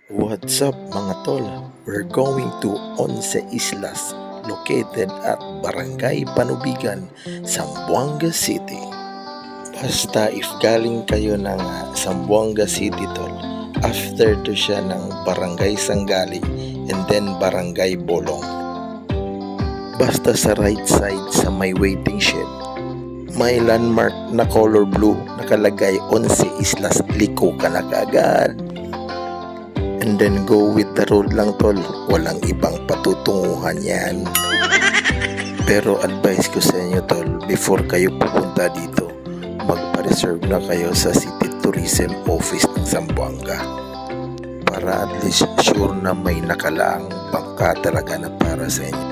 What's up mga tol? We're going to Once Islas located at Barangay Panubigan, Zamboanga City. Basta if galing kayo ng Zamboanga City tol, after to siya ng Barangay Sanggaling and then Barangay Bolong. Basta sa right side sa may waiting shed, may landmark na color blue nakalagay Once Islas, liko ka na kaagad. And then go with the road lang tol, walang ibang patutunguhan yan. Pero advice ko sa inyo tol, before kayo pupunta dito, magpa-reserve na kayo sa City Tourism Office ng Zamboanga para at least sure na may nakalaang bangka talaga na para sa inyo.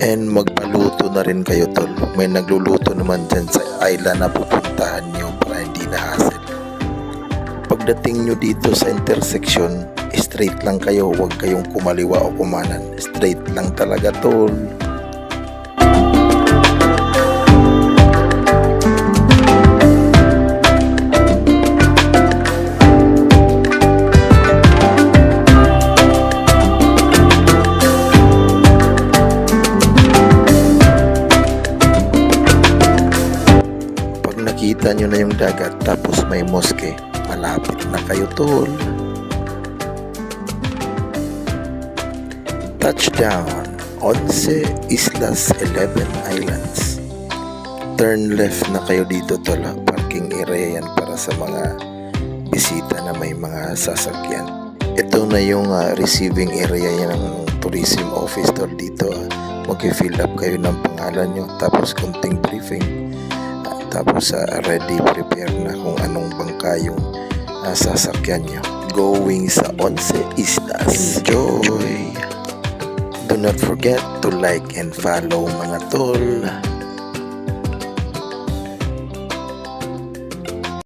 And magpaluto na rin kayo tol, may nagluluto naman dyan sa island na pupuntahan nyo para hindi na hassle. Pagdating nyo dito sa intersection, straight lang kayo, huwag kayong kumaliwa o kumanan, straight lang talaga tol. Pag nakita nyo na yung dagat tapos may moske, malapit na kayo tol. Touchdown, Once Islas 11 Islands. Turn left na kayo dito tol, parking area yan para sa mga bisita na may mga sasakyan. Ito na yung receiving area yan ng tourism office tol dito. Mag-fill up kayo ng pangalan nyo, tapos kunting briefing, tapos ready, prepare na kung anong bangka yung sasakyan nyo. Going sa Once Islas. Enjoy! Do not forget to like and follow mga tol.